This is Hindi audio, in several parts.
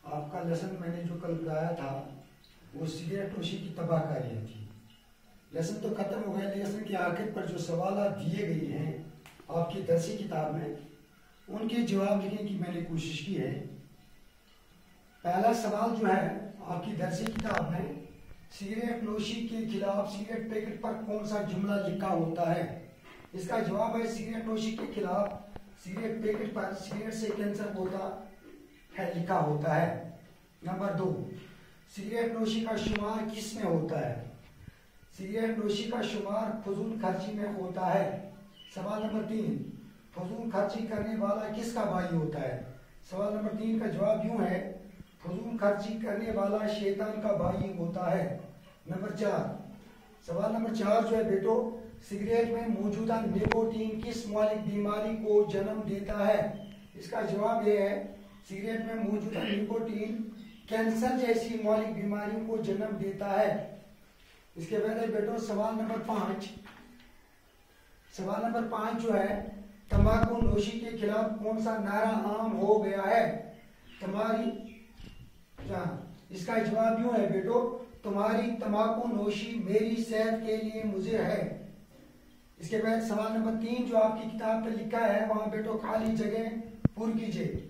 आपका लेसन मैंने जो कल बताया था वो सिगरेट नोशी की तबाहकारी थी। लेसन तो खत्म हो गया, लेसन के आखिर पर जो सवाल दिए गए हैं आपकी दरसी किताब में उनके जवाब लिखने की मैंने कोशिश की है। पहला सवाल जो है आपकी दरसी किताब में, सिगरेट नोशी के खिलाफ सिगरेट पैकेट पर कौन सा जुमला लिखा होता है? इसका जवाब है सिगरेट नोशी के खिलाफ सिगरेट पैकेट पर सिगरेट से कैंसर होता है लिखा होता है। नंबर 2, सिगरेट नोशी का शुमार किस में होता है? सिगरेट नोशी का शुमार फजूल खर्ची में होता है। सवाल नंबर 3, फजूल खर्ची करने वाला किसका भाई होता है? सवाल नंबर 3 का जवाब यूं है, फजूल खर्ची करने वाला शैतान का भाई होता है। नंबर 4, सवाल नंबर 4 जो है बेटो, सिगरेट में मौजूदा निकोटीन किस मौलिक बीमारी को जन्म देता है? इसका जवाब यह है, सिगरेट में मौजूदा निकोटीन कैंसर जैसी मौलिक बीमारियों को जन्म देता है। इसके बाद है बेटो सवाल नंबर 5। सवाल नंबर 5 जो है, तंबाकू नोशी के खिलाफ कौन सा नारा आम हो गया है? इसका जवाब यूं है बेटो, तुम्हारी तंबाकू नोशी मेरी सेहत के लिए मुज़िर है। इसके बाद सवाल नंबर 3 जो आपकी किताब पे लिखा है वहां बेटो खाली जगह पूरी कीजिए।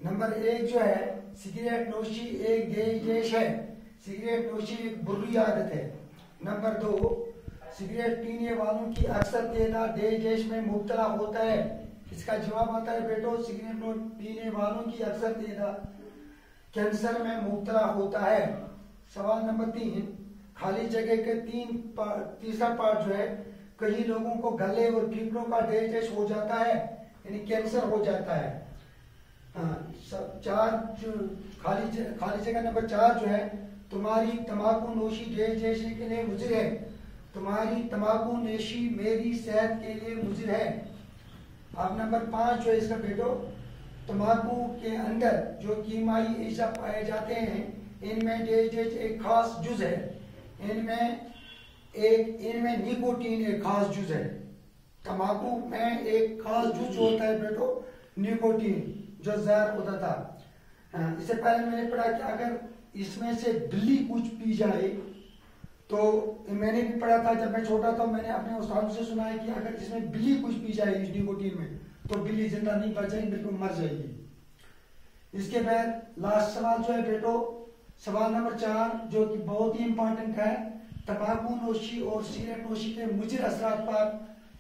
नंबर 1 जो है, सिगरेट नोशी एक देश है। सिगरेट नोशी एक बुरी आदत है। नंबर 2, सिगरेट पीने वालों की अक्सर तादाद देश में मुब्तला होता है। इसका जवाब आता है बेटो, सिगरेट पीने वालों की अक्सर तादाद कैंसर में मुब्तला होता है। सवाल नंबर 3, खाली जगह के तीसरा पार्ट जो है, कई लोगों को गले और फेफड़ों का डायजेस्ट हो जाता है यानी कैंसर हो जाता है। खाली जगह नंबर 4 जो है, तुम्हारी तंबाकू नोशी डायजेशन के लिए मुज़िर है। तुम्हारी तंबाकू नोशी मेरी सेहत के लिए मुज़िर है। अब नंबर 5 जो है इसका बेटो, तंबाकू के अंदर जो कीमाई अज्जा पाए जाते हैं इनमें डायजेस्ट एक खास जुज है। इनमें निकोटीन एक खास जुज है। तंबाकू में एक खास जुज होता है बेटो निकोटीन, जो जहर होता था। इससे पहले मैंने पढ़ा कि अगर इसमें से बिल्ली कुछ पी जाए, तो मैंने भी पढ़ा था जब मैं छोटा था, मैंने अपने उस्ताद से सुना है कि अगर इसमें बिल्ली कुछ पी जाए इस निकोटीन में, तो बिल्ली जिंदा नहीं बच जाएगी, बिल्कुल मर जाएगी। इसके बाद लास्ट सवाल जो है बेटो, सवाल नंबर 4 जो कि बहुत ही इंपॉर्टेंट है, तंबाकू नोशी और सिगरेट नोशी के मुज़िर असरात पर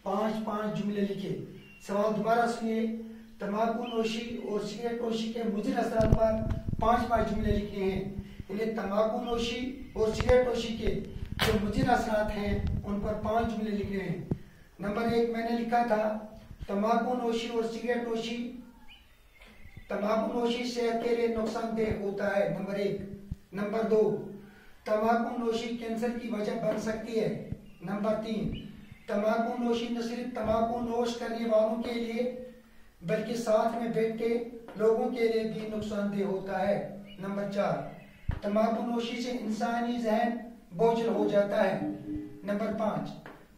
5 जुमले लिखे। सवाल दोबारा सुनिए, तंबाकू नोशी और सिगरेट नोशी के मुज़िर असरात पर 5 जुमले लिखे हैं। यानी तंबाकू नोशी और सिगरेट नोशी के जो मुज़िर असरात हैं उन पर 5 जुमले लिखे हैं। नंबर 1 मैंने लिखा था, तंबाकू नोशी और सिगरेट नोशी, तंबाकू नोशी सेहत के लिए नुकसानदेह होता है। नंबर 1। नंबर 2, तंबाकू नोशी कैंसर की वजह बन सकती है। नंबर 3, तंबाकू नोशी न सिर्फ तंबाकू नोश करने वालों के लिए बल्कि साथ में बैठे लोगों के लिए भी नुकसानदेह होता है। नंबर 4, तंबाकू नोशी से इंसानी जहन बोझिल हो जाता है। नंबर 5,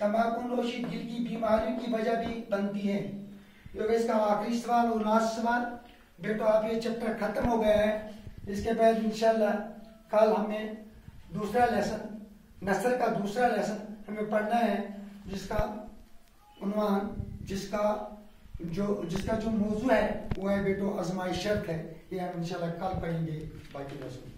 तंबाकू नोशी दिल की बीमारियों की वजह भी बनती है। इसका आखिरी सवाल और लास्ट सवाल बेटो, आप ये चैप्टर खत्म हो गया है। इसके बाद इंशाल्लाह कल हमें दूसरा लेसन, नसर का दूसरा लेसन हमें पढ़ना है, जिसका उन्वान जिसका जो मौजू है वो है बेटो आजमाइश शर्त है। ये हम इंशाल्लाह कल पढ़ेंगे बाकी लेसन।